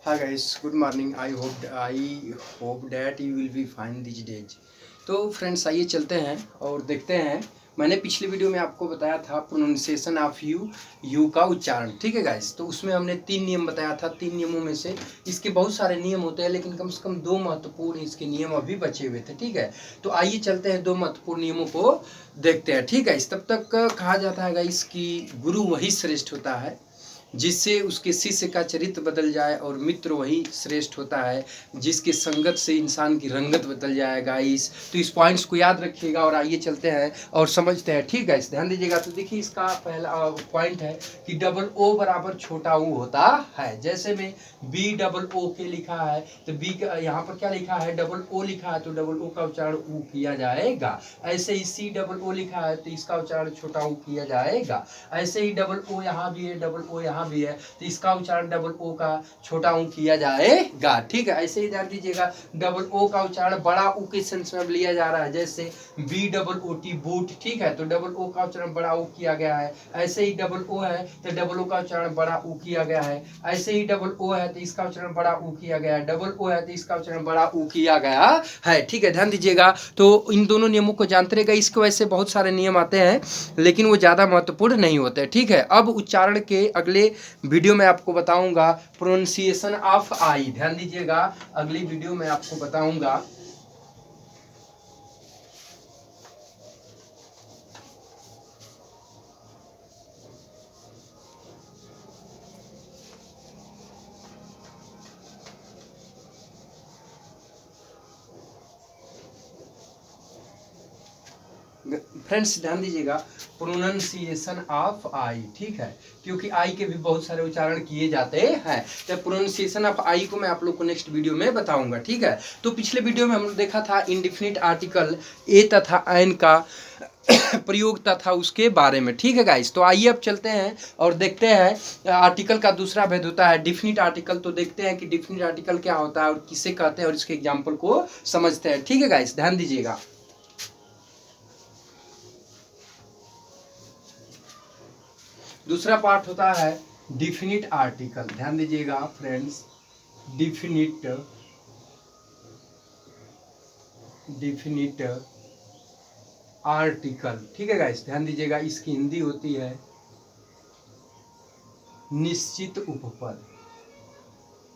Hi guys, good morning. I hope that you will be fine these days. तो friends आइए चलते हैं और देखते हैं। मैंने पिछली वीडियो में आपको बताया था प्रोनाउंसिएशन ऑफ यू का उच्चारण, ठीक है गाइस। तो उसमें हमने 3 नियम बताया था। 3 नियमों में से इसके बहुत सारे नियम होते हैं, लेकिन कम से कम 2 महत्वपूर्ण इसके नियम अभी बचे हुए थे, ठीक है। तो आइए चलते हैं 2 महत्वपूर्ण नियमों को देखते हैं, ठीक है। इस तब तक कहा जाता है गाइस कि गुरु वही श्रेष्ठ होता है जिससे उसके शिष्य का चरित्र बदल जाए, और मित्र वही श्रेष्ठ होता है जिसके संगत से इंसान की रंगत बदल जाएगा। तो इस पॉइंट्स को याद रखिएगा और आइए चलते हैं और समझते हैं, ठीक है। इस ध्यान दीजिएगा। तो देखिए इसका पहला पॉइंट है कि डबल ओ बराबर छोटा ऊ होता है। जैसे में बी डबल ओ के लिखा है, तो बी यहाँ पर क्या लिखा है, डबल ओ लिखा है, तो डबल ओ का उच्चारण ऊ किया जाएगा। ऐसे ही सी डबल ओ लिखा है, तो इसका उच्चारण छोटा ऊ किया जाएगा। ऐसे ही डबल ओ यहाँ भी है, डबल ओ यहाँ भी है, तो इसका उच्चारण डबल ओ का छोटा ऊ किया जाएगा, ठीक है। ऐसे ही ध्यान दीजिएगा, डबल ओ का उच्चारण बड़ा ऊ के सेंस में लिया जा रहा है। जैसे B double O T boot, ठीक है, तो डबल ओ का उच्चारण बड़ा ऊ किया गया है। ऐसे ही डबल ओ है, तो डबल ओ का उच्चारण बड़ा ऊ किया गया है। ऐसे ही डबल ओ है, तो इसका उच्चारण बड़ा ऊ किया गया है। डबल ओ है, तो इसका उच्चारण बड़ा ऊ किया गया है, ठीक है। ध्यान दीजिएगा। तो इन दोनों नियमों को जानते रहेगा। इसके वैसे बहुत सारे नियम आते हैं, लेकिन वो ज़्यादा महत्वपूर्ण नहीं होते, ठीक है। अब उच्चारण के अगले वीडियो में आपको बताऊंगा प्रोनाउंसिएशन ऑफ आई। ध्यान दीजिएगा, अगली वीडियो में आपको बताऊंगा फ्रेंड्स। ध्यान दीजिएगा, प्रोनाउंसिएशन ऑफ आई, ठीक है, क्योंकि आई के भी बहुत सारे उच्चारण किए जाते हैं। तो प्रोनाउंसिएशन ऑफ आई को मैं आप लोग को नेक्स्ट वीडियो में बताऊंगा, ठीक है। तो पिछले वीडियो में हमने देखा था इंडिफिनिट आर्टिकल ए तथा एन का प्रयोग तथा उसके बारे में, ठीक है गाइस। तो आइए अब चलते हैं और देखते हैं आर्टिकल का दूसरा भेद होता है डिफिनिट आर्टिकल। तो देखते हैं कि डिफिनिट आर्टिकल क्या होता है और किसे कहते हैं, और इसके एग्जाम्पल को समझते हैं, ठीक है गाइस। ध्यान दीजिएगा। दूसरा पार्ट होता है डिफिनिट आर्टिकल। ध्यान दीजिएगा फ्रेंड्स, डिफिनिट डिफिनिट आर्टिकल, ठीक है गाइस। ध्यान दीजिएगा, इसकी हिंदी होती है निश्चित उपपद।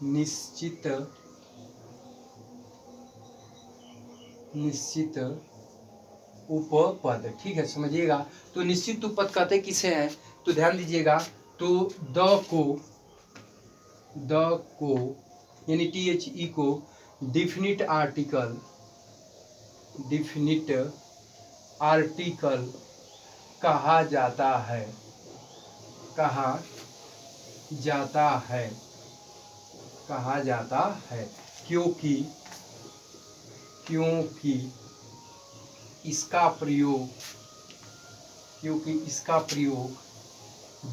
निश्चित निश्चित उपपद, ठीक है, समझिएगा। तो निश्चित उपपद कहते किसे हैं, तो ध्यान दीजिएगा। तो द को यानी टी एच ई को डिफिनिट आर्टिकल कहा जाता है। कहा जाता है कहा जाता है क्योंकि क्योंकि इसका प्रयोग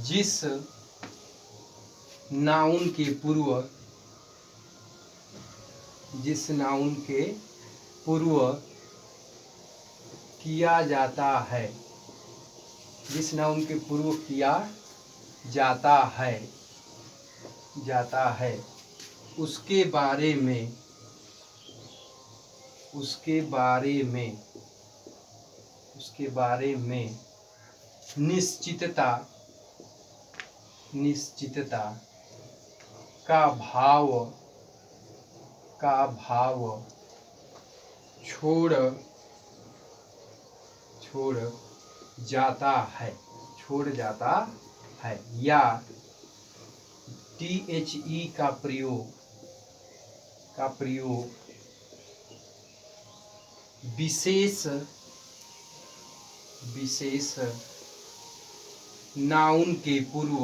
जिस नाउन के पूर्व किया जाता है, जिस नाउन के पूर्व किया जाता है उसके बारे में निश्चितता का भाव छोड़ जाता है या टी एच ई का प्रयोग विशेष नाउन के पूर्व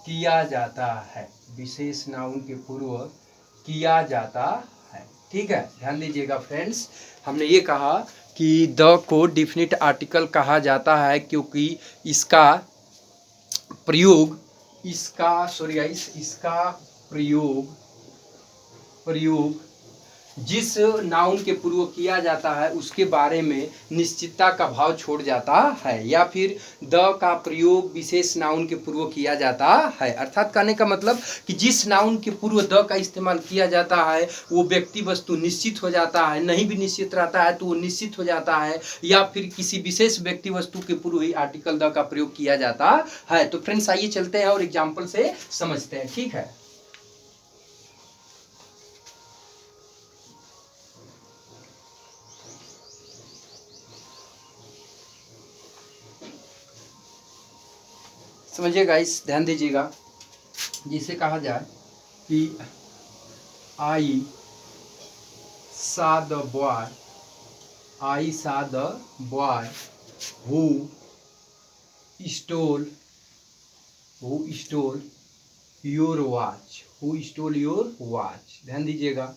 किया जाता है। विशेष नाउन के पूर्व किया जाता है, ठीक है। ध्यान दीजिएगा फ्रेंड्स, हमने ये कहा कि द को डिफिनिट आर्टिकल कहा जाता है क्योंकि इसका प्रयोग प्रयोग जिस नाउन के पूर्व किया जाता है उसके बारे में निश्चितता का भाव छोड़ जाता है, या फिर द का प्रयोग विशेष नाउन के पूर्व किया जाता है। अर्थात कहने का मतलब कि जिस नाउन के पूर्व द का इस्तेमाल किया जाता है वो व्यक्ति वस्तु निश्चित हो जाता है, नहीं भी निश्चित रहता है तो वो निश्चित हो जाता है, या फिर किसी विशेष व्यक्ति वस्तु के पूर्व ही आर्टिकल द का प्रयोग किया जाता है। तो फ्रेंड्स आइए चलते हैं और एग्जाम्पल से समझते हैं, ठीक है। समझिए गाइस, ध्यान दीजिएगा। जिसे कहा जाए कि आई सा द बॉय, आई सा the boy who stole your watch, who stole your watch. ध्यान दीजिएगा,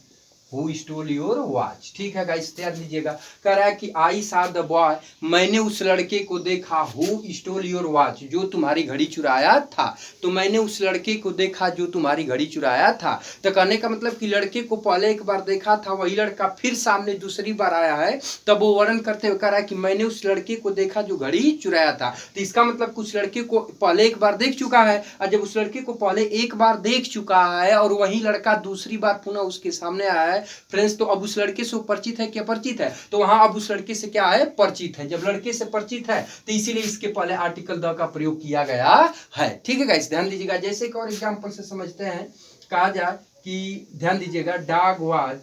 हु स्टोल योर वॉच, ठीक है गाइस, ध्यान दीजिएगा। कह रहा है कि आई सा द बॉय, मैंने उस लड़के को देखा, हु स्टोल योर वॉच, जो तुम्हारी घड़ी चुराया था। तो मैंने उस लड़के को देखा जो तुम्हारी घड़ी चुराया था। तो कहने का मतलब कि लड़के को पहले एक बार देखा था, वही लड़का फिर सामने दूसरी बार आया है, तब वो वर्णन करते हुए कह रहा है कि मैंने उस लड़के को देखा जो घड़ी चुराया था। तो इसका मतलब कुछ लड़के को पहले एक बार देख चुका है, और जब उस लड़के को पहले एक बार देख चुका है और वही लड़का दूसरी बार पुनः उसके सामने आया है फ्रेंड्स, तो अब उस लड़के से परिचित है क्या? परिचित है। तो वहां अब उस लड़के से क्या है? परिचित है। जब लड़के से परिचित है तो इसीलिए इसके पहले आर्टिकल द का प्रयोग किया गया है, ठीक है गाइस, ध्यान दीजिएगा। जैसे एक और एग्जांपल से समझते हैं। कहा जाए कि ध्यान दीजिएगा, dog was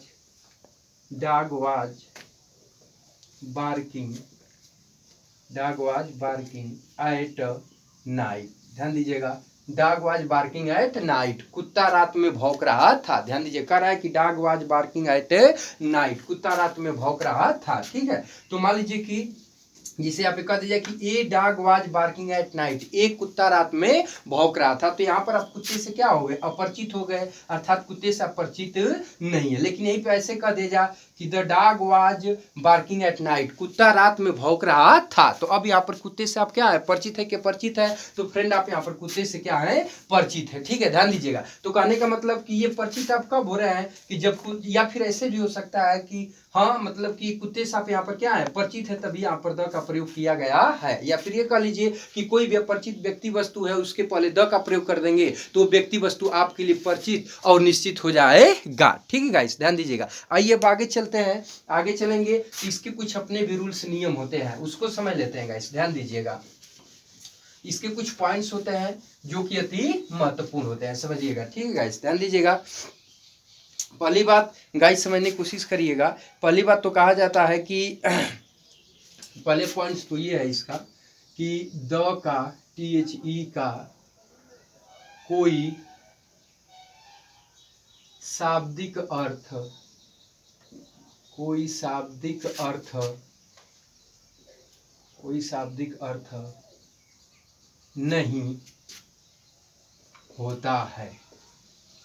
barking at night. ध्यान दीजिएगा, dog was barking at night, कुत्ता रात में भौंक रहा था। ध्यान दीजिए, कह रहा है कि dog was barking at night, कुत्ता रात में भौंक रहा था, ठीक है। तो मान लीजिए कि जिसे आप कह दीजिए कि a dog was barking at night, एक कुत्ता रात में भौंक रहा था। तो यहाँ पर आप कुत्ते से क्या हो गए? अपरिचित हो गए, अर्थात कुत्ते से अपरिचित नहीं है। लेकिन यहीं पे ऐसे कह दे जा कि the dog was barking at night, कुत्ता रात में भौंक रहा था। तो अब यहाँ पर कुत्ते से आप क्या है? परिचित है कि परिचित है? तो फ्रेंड आप यहाँ पर कुत्ते से क्या है? परिचित है, ठीक है, ध्यान दीजिएगा। तो कहने का मतलब कि ये परिचित आप कब हो रहे हैं? कि जब, या फिर ऐसे भी हो सकता है कि हाँ मतलब कि कुत्ते से आप यहाँ पर क्या है? परिचित है, तभी यहाँ पर द का प्रयोग किया गया है। या फिर ये कह लीजिए कि कोई भी अपरिचित व्यक्ति वस्तु है उसके पहले द का प्रयोग कर देंगे तो व्यक्ति वस्तु आपके लिए परिचित और निश्चित हो जाएगा, ठीक है गाइस, ध्यान दीजिएगा। आइए अब आगे चलते हैं। आगे चलेंगे तो इसके कुछ अपने भी रूल्स नियम होते हैं, उसको समझ लेते हैं गाइस, ध्यान दीजिएगा। इसके कुछ पॉइंट्स होते हैं जो कि अति महत्वपूर्ण होते हैं, समझिएगा, ठीक है गाइस, ध्यान दीजिएगा। पहली बात गाइस समझने की कोशिश करिएगा। पहली बात तो कहा जाता है कि पहले पॉइंट्स तो ये है इसका कि द का THE का कोई शाब्दिक अर्थ नहीं होता है,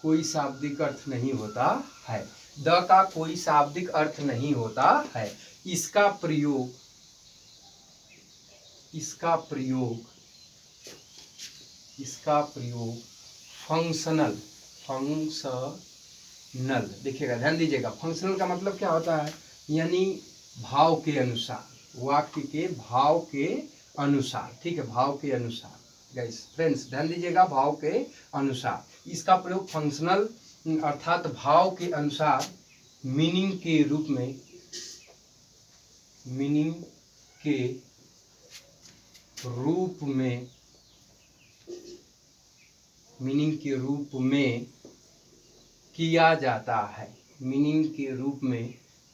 कोई शाब्दिक अर्थ नहीं होता है। द का कोई शाब्दिक अर्थ नहीं होता है। इसका प्रयोग फंक्शनल, देखिएगा, ध्यान दीजिएगा। फंक्शनल का मतलब क्या होता है? यानी भाव के अनुसार, वाक्य के भाव के अनुसार, ठीक है, भाव के अनुसार। गाइस फ्रेंड्स ध्यान दीजिएगा, भाव के अनुसार। इसका प्रयोग फंक्शनल अर्थात भाव के अनुसार मीनिंग के रूप में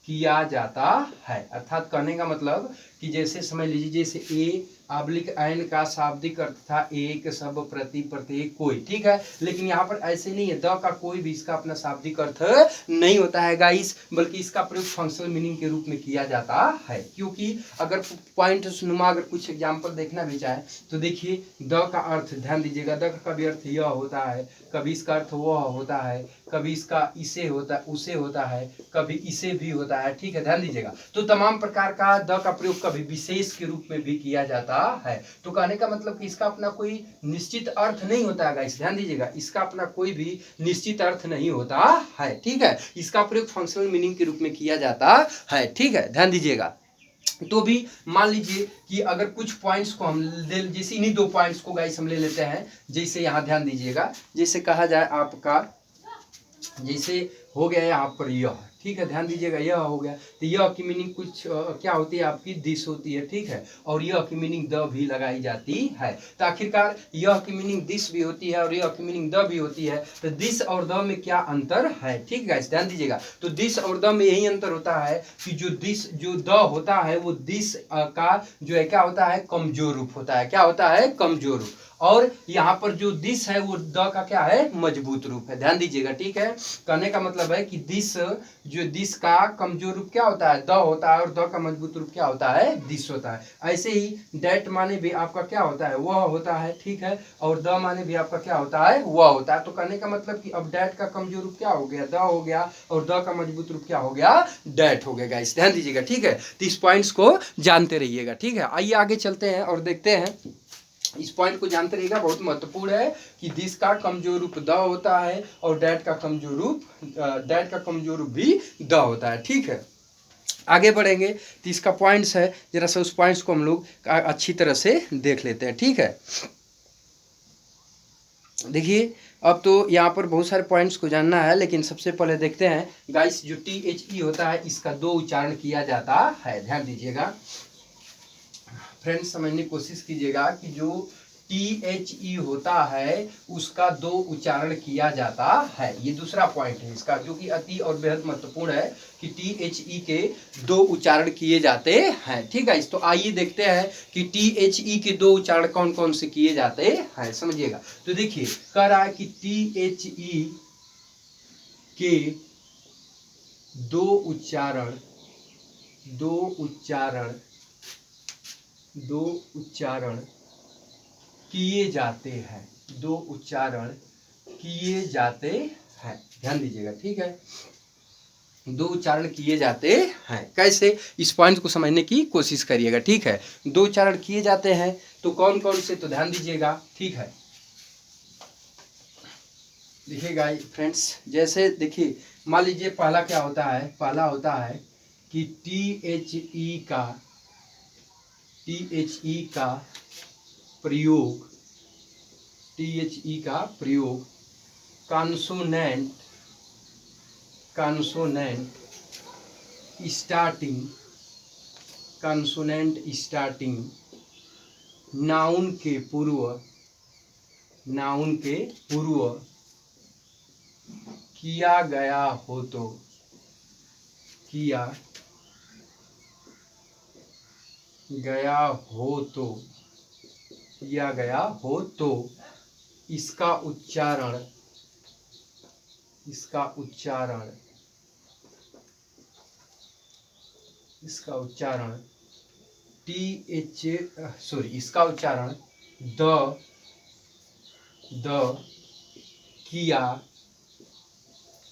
किया जाता है, अर्थात कहने का मतलब कि जैसे समझ लीजिए, जैसे A/N का शाब्दिक अर्थ था एक, सब, प्रति, प्रत्येक, कोई, ठीक है। लेकिन यहाँ पर ऐसे नहीं है, द का कोई भी इसका अपना शाब्दिक अर्थ नहीं होता है गाइस, बल्कि इसका प्रयोग फंक्शनल मीनिंग के रूप में किया जाता है। क्योंकि अगर पॉइंट नुमा अगर कुछ एग्जाम्पल देखना भी चाहे तो देखिए, द का अर्थ ध्यान दीजिएगा, द का भी अर्थ यह होता है, कभी इसका अर्थ वह होता है, कभी इसका इसे होता, उसे होता है, कभी इसे भी होता होता है, ठीक है, ध्यान दीजिएगा। तो तमाम प्रकार का द का प्रयोग कभी विशेष के रूप में भी किया जाता है। तो कहने का मतलब कि इसका अपना कोई निश्चित अर्थ नहीं होता है गाइस, ध्यान दीजिएगा, इसका अपना कोई भी निश्चित अर्थ नहीं होता है, ठीक है। इसका प्रयोग फंक्शनल मीनिंग के रूप में किया जाता है, ठीक है, ध्यान दीजिएगा। तो भी मान लीजिए कि अगर कुछ पॉइंट्स को हम ले, जैसे इन्हीं 2 पॉइंट्स को गाइस हम ले लेते हैं। जैसे यहाँ ध्यान दीजिएगा, जैसे कहा जाए आपका, जैसे हो गया यहाँ पर यह, ठीक है, ध्यान दीजिएगा, यह हो गया। तो यह की मीनिंग कुछ क्या होती है आपकी, दिस होती है, ठीक है, और यह की मीनिंग द भी लगाई जाती है। तो आखिरकार यह की मीनिंग दिस भी होती है और यह की मीनिंग द भी होती है। तो दिस और द में क्या अंतर है, ठीक है, ध्यान दीजिएगा। तो दिस और द में यही अंतर होता है कि जो दिस, जो द होता है वो दिस का जो है क्या होता है, कमजोर रूप होता है। क्या होता है, कमजोर रूप। और यहाँ पर जो दिस है वो द का क्या है, मजबूत रूप है। ध्यान दीजिएगा, ठीक है। कहने का मतलब है कि दिस, जो दिस का कमजोर रूप क्या होता है, द होता है, और द का मजबूत रूप क्या होता है, दिस होता है। ऐसे ही डैट माने भी आपका क्या होता है, वह होता है, ठीक है, और द माने भी आपका क्या होता है, वह होता है। तो कहने का मतलब कि अब डैट का कमजोर रूप क्या हो गया, द हो गया, और द का मजबूत रूप क्या हो गया, डैट हो गया गाइस, ध्यान दीजिएगा, ठीक है। तो इस पॉइंट्स को जानते रहिएगा, ठीक है। आइए आगे चलते हैं और देखते हैं, इस पॉइंट को जानते रहिएगा, बहुत महत्वपूर्ण है कि दिस का कमजोर रूप द होता है और डैट का कमजोर रूप, डैट का कमजोर रूप भी द होता है, ठीक है। आगे बढ़ेंगे तो इसका पॉइंट्स है, जरा सा उस पॉइंट्स को हम लोग अच्छी तरह से देख लेते हैं, ठीक है। देखिए, अब तो यहाँ पर बहुत सारे पॉइंट्स को जानना है, लेकिन सबसे पहले देखते हैं गाइस, जो THE होता है इसका 2 उच्चारण किया जाता है। ध्यान दीजिएगा फ्रेंड्स, समझने की कोशिश कीजिएगा कि जो THE होता है उसका 2 उच्चारण किया जाता है। ये दूसरा पॉइंट है इसका, जो कि अति और बेहद महत्वपूर्ण है कि THE के 2 उच्चारण किए जाते हैं, ठीक है। तो आइए देखते हैं कि THE के 2 उच्चारण कौन कौन से किए जाते हैं, समझिएगा। तो देखिए, कह रहा है कि THE के 2 उच्चारण, 2 उच्चारण किए जाते हैं, 2 उच्चारण किए जाते हैं। ध्यान दीजिएगा, ठीक है, 2 उच्चारण किए जाते हैं। कैसे, इस पॉइंट को समझने की कोशिश करिएगा, ठीक है। 2 उच्चारण किए जाते हैं तो कौन कौन से, तो ध्यान दीजिएगा, ठीक है। देखिएगा फ्रेंड्स, जैसे देखिए, मान लीजिए पहला क्या होता है, पहला होता है कि THE का प्रयोग, THE का प्रयोग कॉन्सोनेंट स्टार्टिंग नाउन के पूर्व किया गया हो तो इसका उच्चारण द किया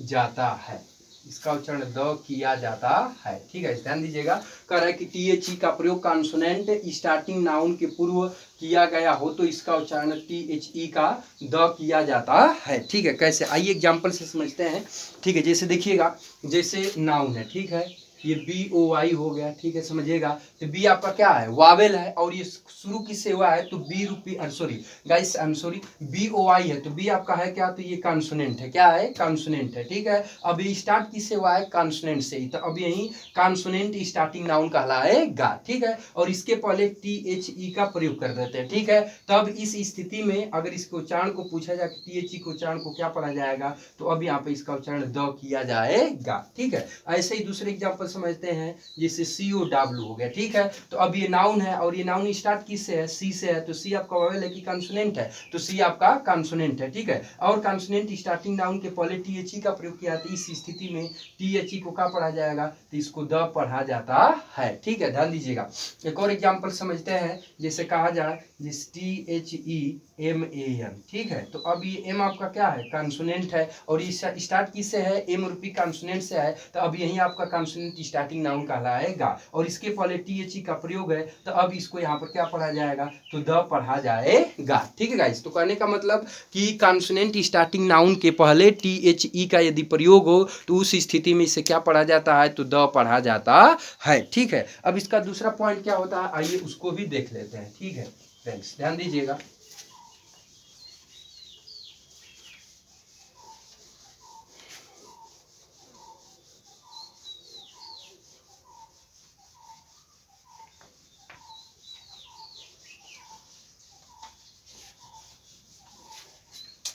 जाता है, इसका उच्चारण द किया जाता है, ठीक है। ध्यान दीजिएगा, कह रहा है कि THE का प्रयोग कॉन्सोनेंट स्टार्टिंग नाउन के पूर्व किया गया हो तो इसका उच्चारण THE का द किया जाता है, ठीक है। कैसे, आइए एग्जांपल से समझते हैं, ठीक है। जैसे देखिएगा, जैसे नाउन है, ठीक है, ये BOI हो गया, ठीक है, समझिएगा। तो बी आपका क्या है, वावेल है, और ये शुरू किससे हुआ है, तो बी रूपी, sorry guys, I am sorry, BOI है, तो बी आपका है क्या, तो ये कॉन्सोनेंट है, क्या है, कॉन्सोनेंट है, ठीक है। अब ये स्टार्ट किससे हुआ है, कॉन्सोनेंट से ही, तो अब यही कॉन्सोनेंट स्टार्टिंग नाउन कहलाएगा, ठीक है। और इसके पहले THE का प्रयोग कर देते हैं, ठीक है। तब इस स्थिति में अगर इसके उच्चारण को पूछा जाए कि THE के उच्चारण को क्या पढ़ा जाएगा, तो अब यहाँ पे इसका उच्चारण द किया जाएगा, ठीक है। ऐसे ही दूसरे एग्जाम्पल समझते हैं, जैसे COW हो गया, ठीक है। तो अब ये नाउन है और ये नाउन स्टार्ट किससे है, सी से है, तो सी आपका वावेल है कि कॉन्सोनेंट है, तो सी आपका कॉन्सोनेंट है, ठीक है। और कॉन्सोनेंट स्टार्टिंग नाउन के पहले THE का प्रयोग किया, तो इस स्थिति में THE को क्या पढ़ा जाएगा, तो इसको द पढ़ा जाता है, ठीक है। ध्यान दीजिएगा, एक और एग्जाम्पल समझते हैं, जैसे कहा जाए, जिस THE MAN, ठीक है। तो अब ये M आपका क्या है, कॉन्सोनेंट है, और ये स्टार्ट किससे है, M रूपी कॉन्सोनेंट से है, तो अब यही आपका कॉन्सोनेंट स्टार्टिंग नाउन कहलाएगा, और इसके पहले THE का प्रयोग है, तो अब इसको यहाँ पर क्या पढ़ा जाएगा, तो द पढ़ा जाएगा, ठीक है गाइस। तो कहने का मतलब कि कॉन्सोनेंट स्टार्टिंग नाउन के पहले THE का यदि प्रयोग हो तो उस स्थिति में इसे क्या पढ़ा जाता है, तो द पढ़ा जाता है, ठीक है। अब इसका दूसरा पॉइंट क्या होता है, आइए उसको भी देख लेते हैं, ठीक है फ्रेंड्स, ध्यान दीजिएगा।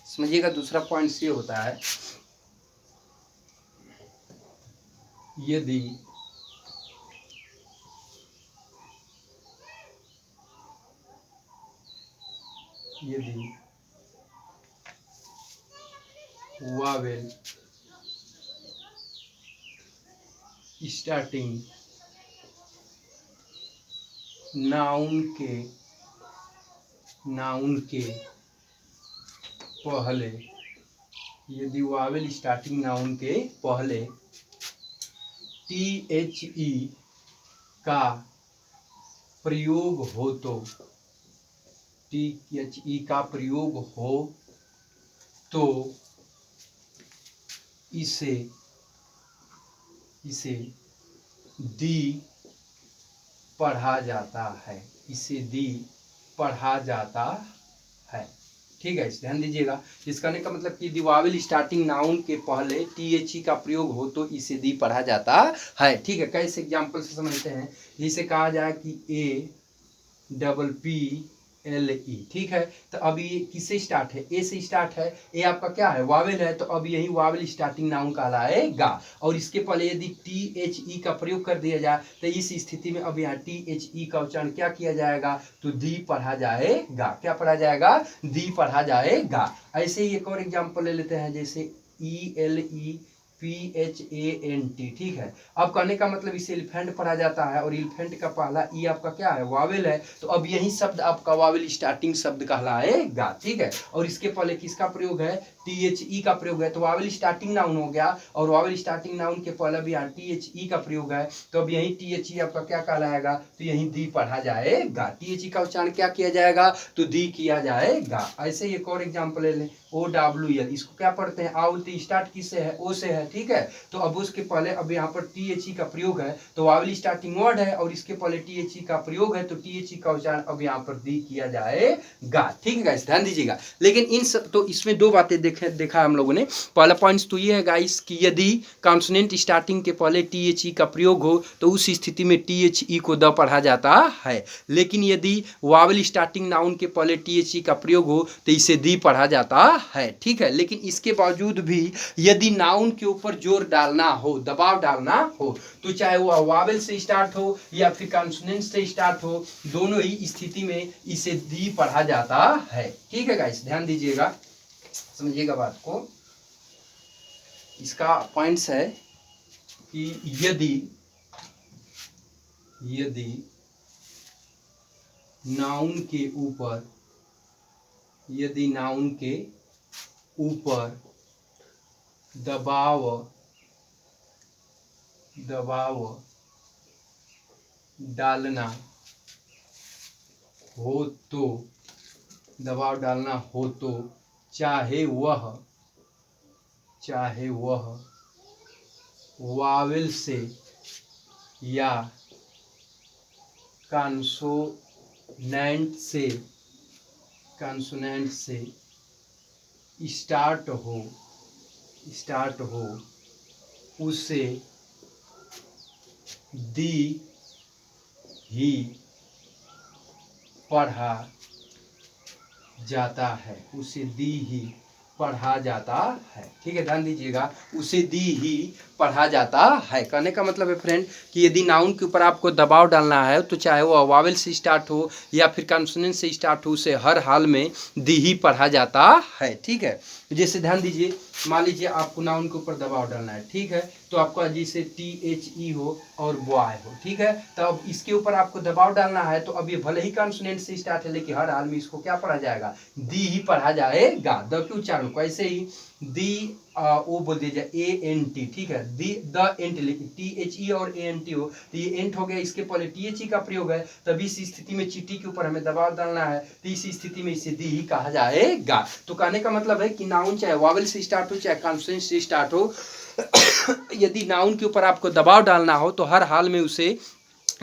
समझिएगा, दूसरा पॉइंट ये होता है, यदि वावेल स्टार्टिंग नाउन के पहले, यदि वावेल स्टार्टिंग नाउन के पहले THE का प्रयोग हो, तो THE का प्रयोग हो तो इसे दी पढ़ा जाता है, इसे दी पढ़ा जाता है, ठीक है। इस ध्यान दीजिएगा, इस कहने का मतलब कि वावेल स्टार्टिंग नाउन के पहले THE का प्रयोग हो तो इसे दी पढ़ा जाता है, ठीक है। कैसे एग्जाम्पल से समझते हैं, जिसे कहा जाए कि APPLE, ठीक है। तो अब ये किससे स्टार्ट है, ए से स्टार्ट है, ए आपका क्या है, वावेल है, तो अब यही वावेल स्टार्टिंग नाउन कहलाएगा, और इसके पहले यदि THE का प्रयोग कर दिया जाए तो इस स्थिति में अब यहाँ THE का उच्चारण क्या किया जाएगा, तो दी पढ़ा जाएगा, क्या पढ़ा जाएगा, दी पढ़ा जाएगा। ऐसे ही एक और एग्जाम्पल ले लेते हैं, जैसे ELEPHANT, ठीक है। अब कहने का मतलब इसे एलिफेंट पढ़ा जाता है, और एलिफेंट का पहला ई आपका क्या है, वावेल है, तो अब यही शब्द आपका वावेल स्टार्टिंग शब्द कहलाएगा, ठीक है। और इसके पहले किसका प्रयोग है, THE का प्रयोग है, तो वावेल स्टार्टिंग नाउन हो गया, और वावेल स्टार्टिंग नाउन के पहले भी यहाँ THE का प्रयोग है, तो अब यही THE आपका क्या कहलाएगा, तो यही दी पढ़ा जाएगा, THE का उच्चारण क्या किया जाएगा, तो दी किया जाएगा। ऐसे ही एक और एग्जाम्पल ले लें, OWL, इसको क्या पढ़ते हैं, आउल स्टार्ट किससे है, ओ से है, ठीक है। तो अब उसके पहले अब यहाँ पर THE का प्रयोग है, तो वावेल स्टार्टिंग वर्ड है, और इसके पहले THE का प्रयोग है, तो THE का उच्चारण अब यहाँ पर दी किया जाएगा, ठीक है गाइस, ध्यान दीजिएगा। लेकिन इन सब, तो इसमें दो बातें देखा हम लोगों ने। पहला पॉइंट तो ये है गाइस कि यदि कॉन्सोनेंट स्टार्टिंग के पहले THE का प्रयोग हो तो उस स्थिति में THE को द पढ़ा जाता है, लेकिन यदि वावेल स्टार्टिंग नाउन के पहले THE का प्रयोग हो तो इसे दी पढ़ा जाता है, ठीक है। लेकिन इसके बावजूद भी यदि नाउन के ऊपर जोर डालना हो, दबाव डालना हो, तो चाहे वह वावेल से स्टार्ट हो या फिर कॉन्सोनेंट से स्टार्ट हो, दोनों ही स्थिति में इसे दी पढ़ा जाता है, ठीक है गाइस, ध्यान दीजिएगा, समझिएगा बात को। इसका पॉइंट्स है कि यदि नाउन के ऊपर, यदि नाउन के ऊपर दबाव डालना हो तो चाहे वह वावेल से या कॉन्सोनेंट से स्टार्ट हो, उसे दी ही पढ़ा जाता है, उसे दी ही पढ़ा जाता है, ठीक है। ध्यान दीजिएगा, उसे दी ही पढ़ा जाता है, कहने का मतलब है फ्रेंड कि यदि नाउन के ऊपर आपको दबाव डालना है तो चाहे वो वावेल से स्टार्ट हो या फिर कॉन्सोनेंट से स्टार्ट हो, उसे हर हाल में दी ही पढ़ा जाता है, ठीक है। जैसे ध्यान दीजिए, मान लीजिए आपको नाउन के ऊपर दबाव डालना है, ठीक है, तो आपका जैसे THE हो और बॉय हो, ठीक है। तो अब इसके ऊपर आपको दबाव डालना है, तो अब ये भले ही कॉन्सोनेंट से स्टार्ट है लेकिन हर हाल में इसको क्या पढ़ा जाएगा, दी ही पढ़ा जाएगा। द के उच्चारण को ऐसे ही दी ओ बोल दिया जाए ANT, ठीक है, दी द एंट, लेकिन THE और ANT हो तो ये एंट हो गया, इसके पहले THE का प्रयोग है, तभी इस स्थिति में चीटी के ऊपर हमें दबाव डालना है, तो इस स्थिति में इसे दी ही कहा जाएगा। तो कहने का मतलब है कि नाउन चाहे वावल से स्टार्ट हो चाहे कॉन्सोनेंट से स्टार्ट हो यदि नाउन के ऊपर आपको दबाव डालना हो तो हर हाल में उसे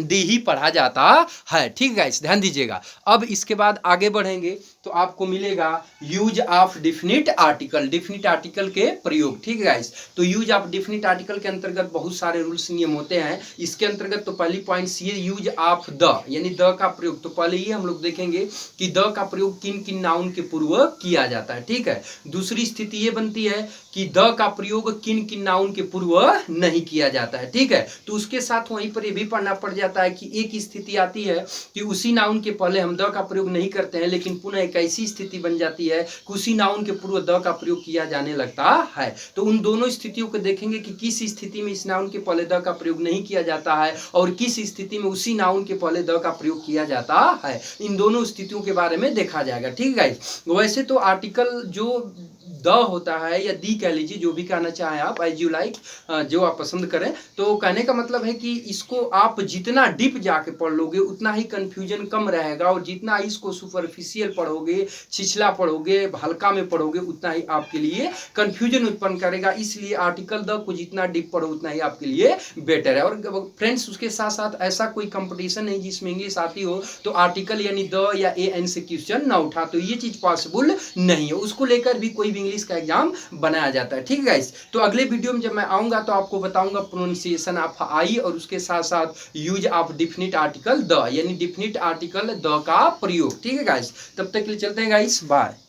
दी ही पढ़ा जाता है, ठीक है गाइस, ध्यान दीजिएगा। अब इसके बाद आगे बढ़ेंगे तो आपको मिलेगा use of definite article, definite article के प्रयोग, ठीक है गाइस। तो यूज ऑफ डिफिनिट आर्टिकल के अंतर्गत बहुत सारे रूल्स नियम होते हैं। इसके अंतर्गत तो पहली पॉइंट ये यूज ऑफ द, यानी द का प्रयोग, तो पहले ही हम लोग देखेंगे कि द का प्रयोग किन किन नाउन के पूर्व किया जाता है, ठीक है। दूसरी स्थिति ये बनती है कि द का प्रयोग किन किन नाउन के पूर्व नहीं किया जाता है, ठीक है। तो उसके साथ वहीं पर ये भी पढ़ना पड़ जाता है कि एक स्थिति आती है कि उसी नाउन के पहले हम द का प्रयोग नहीं करते हैं, लेकिन पुनः एक ऐसी स्थिति बन जाती है कि उसी नाउन के पूर्व द का प्रयोग किया जाने लगता है। तो उन दोनों स्थितियों को देखेंगे कि किस स्थिति में इस नाउन के पहले द का प्रयोग नहीं किया जाता है और किस स्थिति में उसी नाउन के पहले द का प्रयोग किया जाता है। इन दोनों स्थितियों के बारे में देखा जाएगा, ठीक है गाइस। वैसे तो आर्टिकल जो द होता है या दी कह लीजिए, जो भी कहना चाहें आप, एज यू लाइक, जो आप पसंद करें। तो कहने का मतलब है कि इसको आप जितना डीप जाके पढ़ लोगे उतना ही कंफ्यूजन कम रहेगा, और जितना इसको सुपरफिशियल पढ़ोगे, छिछला पढ़ोगे, हल्का में पढ़ोगे, उतना ही आपके लिए कंफ्यूजन उत्पन्न करेगा। इसलिए आर्टिकल द को जितना डीप पढ़ो उतना ही आपके लिए बेटर है। और फ्रेंड्स, उसके साथ साथ ऐसा कोई कंपटीशन नहीं जिसमें इंग्लिश आती हो तो आर्टिकल यानी द या AN से क्वेश्चन ना उठा, तो ये चीज पॉसिबल नहीं है। उसको लेकर भी कोई इंग्लिश का एग्जाम बनाया जाता है, ठीक है गाइस। तो अगले वीडियो में जब मैं आऊंगा तो आपको बताऊंगा प्रोनाउंसिएशन ऑफ आई और उसके साथ साथ use of definite article the, यानी डिफिनिट आर्टिकल द का प्रयोग, ठीक है गाइस। तब तक के लिए चलते हैं गाइस, बाय।